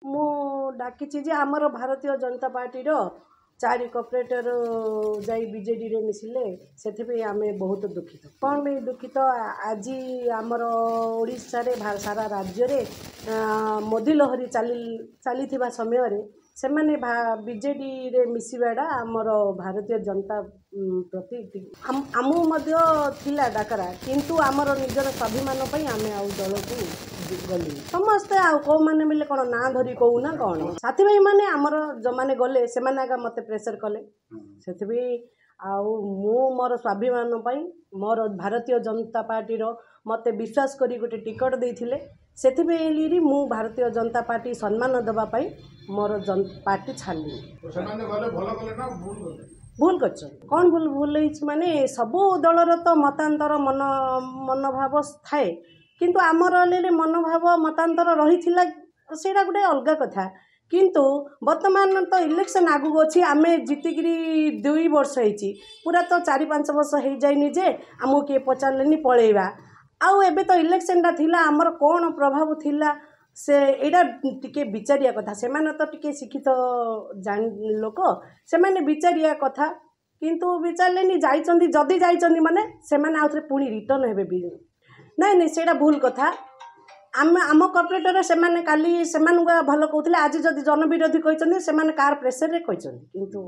ମୁଁ ଡାକିଛି ଯେ ଆମର ଭାରତୀୟ ଜନତା ପାର୍ଟିର 4 କର୍ପୋରେଟର ଯାଇ ବିଜେଡିରେ ମିଶିଲେ ସେଥିପାଇଁ ଆମେ ବହୁତ ଦୁଃଖିତ। କ'ଣ ପାଇଁ ଦୁଃଖିତ? ଆଜି ଆମର ଓଡ଼ିଶାରେ ସାରା ରାଜ୍ୟରେ ମୋଦି ଲହରୀ ଚାଲିଥିବା ସମୟରେ ସେମାନେ ବିଜେଡିରେ ମିଶିବାଟା ଆମର ଭାରତୀୟ ଜନତା ପ୍ରତି ଆମକୁ ମଧ୍ୟ ଥିଲା ଡାକରା, କିନ୍ତୁ ଆମର ନିଜର ସ୍ୱାଭିମାନ ପାଇଁ ଆମେ ଆଉ ଦଳକୁ ଗଲୁ। ସମସ୍ତେ ଆଉ କେଉଁମାନେ ମିଲେ କ'ଣ ନାଁ ଧରି କହୁନା କ'ଣ, ସାଥିଭାଇ ମାନେ ଆମର ଯେଉଁମାନେ ଗଲେ ସେମାନେ ଆଗ ମୋତେ ପ୍ରେସର କଲେ। ସେଥିପାଇଁ ଆଉ ମୁଁ ମୋର ସ୍ୱାଭିମାନ ପାଇଁ ମୋର ଭାରତୀୟ ଜନତା ପାର୍ଟିର ମୋତେ ବିଶ୍ୱାସ କରି ଗୋଟେ ଟିକେଟ୍ ଦେଇଥିଲେ, ସେଥିପାଇଁ ମୁଁ ଭାରତୀୟ ଜନତା ପାର୍ଟି ସମ୍ମାନ ଦେବା ପାଇଁ ମୋର ପାର୍ଟି ଛାଡ଼ିଲି। ଭୁଲ କରିଛନ୍ତି। କ'ଣ ଭୁଲ ହେଇଛି ମାନେ ସବୁ ଦଳର ତ ମତାନ୍ତର ମନୋଭାବ ଥାଏ, କିନ୍ତୁ ଆମର ମନୋଭାବ ମତାନ୍ତର ରହିଥିଲା, ସେଇଟା ଗୋଟେ ଅଲଗା କଥା। କିନ୍ତୁ ବର୍ତ୍ତମାନ ତ ଇଲେକ୍ସନ୍ ଆଗକୁ ଅଛି, ଆମେ ଜିତିକିରି 2 ବର୍ଷ ହେଇଛି, ପୁରା ତ 4-5 ବର୍ଷ ହେଇଯାଇନି ଯେ ଆମକୁ କିଏ ପଚାରିଲେନି ପଳେଇବା। ଆଉ ଏବେ ତ ଇଲେକ୍ସନ୍ଟା ଥିଲା, ଆମର କ'ଣ ପ୍ରଭାବ ଥିଲା ସେ ଏଇଟା ଟିକେ ବିଚାରିବା କଥା। ସେମାନେ ତ ଟିକେ ଶିକ୍ଷିତ ଲୋକ, ସେମାନେ ବିଚାରିବା କଥା, କିନ୍ତୁ ବିଚାରିଲେନି। ଯାଇଛନ୍ତି, ଯଦି ଯାଇଛନ୍ତି ମାନେ ସେମାନେ ଆଉଥରେ ପୁଣି ରିଟର୍ଣ୍ଣ ହେବେ ବି ନାଇଁ ସେଇଟା ଭୁଲ କଥା। ଆମ କର୍ପୋରେଟର ସେମାନେ କାଲି ସେମାନଙ୍କୁ ଭଲ କହୁଥିଲେ, ଆଜି ଯଦି ଜନବିରୋଧୀ କହିଛନ୍ତି ସେମାନେ କାହାର ପ୍ରେସରରେ କହିଛନ୍ତି, କିନ୍ତୁ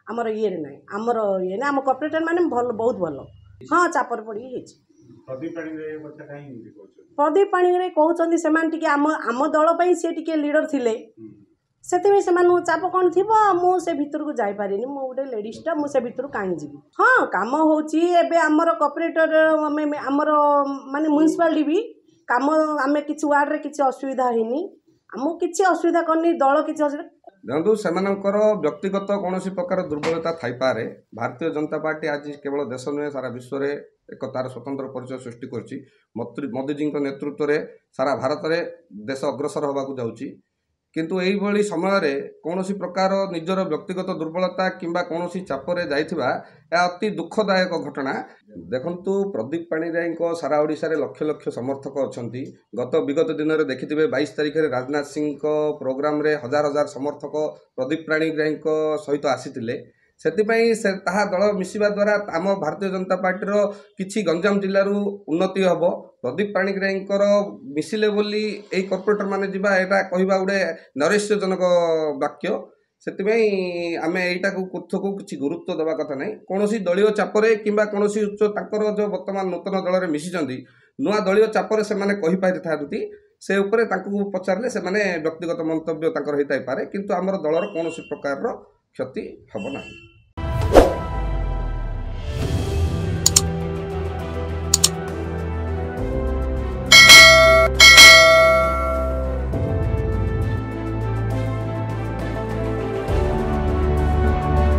ଆମର ଇଏରେ ନାହିଁ, ଆମର ଇଏ ନାହିଁ। ଆମ କର୍ପୋରେଟର ମାନେ ବହୁତ ଭଲ। ହଁ, ଚାପରେ ପଡ଼ିକି ହେଇଛି। ପ୍ରଦୀପ ପାଣିଗ୍ରାହୀ କହୁଛନ୍ତି ସେମାନେ ଟିକେ ଆମ ଦଳ ପାଇଁ ସେ ଟିକେ ଲିଡର ଥିଲେ, ସେଥିପାଇଁ ସେମାନଙ୍କୁ ଚାପ କ'ଣ ଥିବ। ମୁଁ ସେ ଭିତରକୁ ଯାଇପାରିନି, ମୁଁ ଗୋଟେ ଲେଡ଼ିଜ୍ଟା, ମୁଁ ସେ ଭିତରକୁ କାହିଁ ଯିବି। ହଁ, କାମ ହେଉଛି ଏବେ ଆମର କର୍ପୋରେଟର ଆମର ମାନେ ମ୍ୟୁନିସିପାଲିଟି ବି କାମ, ଆମେ କିଛି ୱାର୍ଡ଼ରେ କିଛି ଅସୁବିଧା ହେଇନି, ଆମକୁ କିଛି ଅସୁବିଧା କରିନି, ଦଳ କିଛି ଅସୁବିଧା। ଦେଖନ୍ତୁ, ସେମାନଙ୍କର ବ୍ୟକ୍ତିଗତ କୌଣସି ପ୍ରକାର ଦୁର୍ବଳତା ଥାଇପାରେ। ଭାରତୀୟ ଜନତା ପାର୍ଟି ଆଜି କେବଳ ଦେଶ ନୁହେଁ ସାରା ବିଶ୍ୱରେ ଏକ ତାର ସ୍ୱତନ୍ତ୍ର ପରିଚୟ ସୃଷ୍ଟି କରିଛି। ମୋଦିଜୀଙ୍କ ନେତୃତ୍ୱରେ ସାରା ଭାରତରେ ଦେଶ ଅଗ୍ରସର ହେବାକୁ ଯାଉଛି, କିନ୍ତୁ ଏଇଭଳି ସମୟରେ କୌଣସି ପ୍ରକାର ନିଜର ବ୍ୟକ୍ତିଗତ ଦୁର୍ବଳତା କିମ୍ବା କୌଣସି ଚାପରେ ଯାଇଥିବା ଏହା ଅତି ଦୁଃଖଦାୟକ ଘଟଣା। ଦେଖନ୍ତୁ, ପ୍ରଦୀପ ପାଣିଗ୍ରାହୀଙ୍କ ସାରା ଓଡ଼ିଶାରେ ଲକ୍ଷ ଲକ୍ଷ ସମର୍ଥକ ଅଛନ୍ତି। ବିଗତ ଦିନରେ ଦେଖିଥିବେ 22 ତାରିଖରେ ରାଜନାଥ ସିଂଙ୍କ ପ୍ରୋଗ୍ରାମରେ ହଜାର ହଜାର ସମର୍ଥକ ପ୍ରଦୀପ ପାଣିଗ୍ରାହୀଙ୍କ ସହିତ ଆସିଥିଲେ। ସେଥିପାଇଁ ତାହା ଦଳ ମିଶିବା ଦ୍ୱାରା ଆମ ଭାରତୀୟ ଜନତା ପାର୍ଟିର କିଛି ଗଞ୍ଜାମ ଜିଲ୍ଲାରୁ ଉନ୍ନତି ହେବ। ପ୍ରଦୀପ ପାଣିଗ୍ରାହୀଙ୍କର ମିଶିଲେ ବୋଲି ଏଇ କର୍ପୋରେଟର ମାନେ ଯିବା, ଏଇଟା କହିବା ଗୋଟେ ନୈରାଶ୍ୟଜନକ ବାକ୍ୟ। ସେଥିପାଇଁ ଆମେ ଏଇଟାକୁ କିଛି ଗୁରୁତ୍ୱ ଦେବା କଥା ନାହିଁ। କୌଣସି ଦଳୀୟ ଚାପରେ କିମ୍ବା କୌଣସି ତାଙ୍କର ଯେଉଁ ବର୍ତ୍ତମାନ ନୂତନ ଦଳରେ ମିଶିଛନ୍ତି, ନୂଆ ଦଳୀୟ ଚାପରେ ସେମାନେ କହିପାରିଥାନ୍ତି, ସେ ଉପରେ ତାଙ୍କୁ ପଚାରିଲେ ସେମାନେ ବ୍ୟକ୍ତିଗତ ମନ୍ତବ୍ୟ ତାଙ୍କର ହେଇଥାଇପାରେ, କିନ୍ତୁ ଆମର ଦଳର କୌଣସି ପ୍ରକାରର କ୍ଷତି ହେବ ନାହିଁ।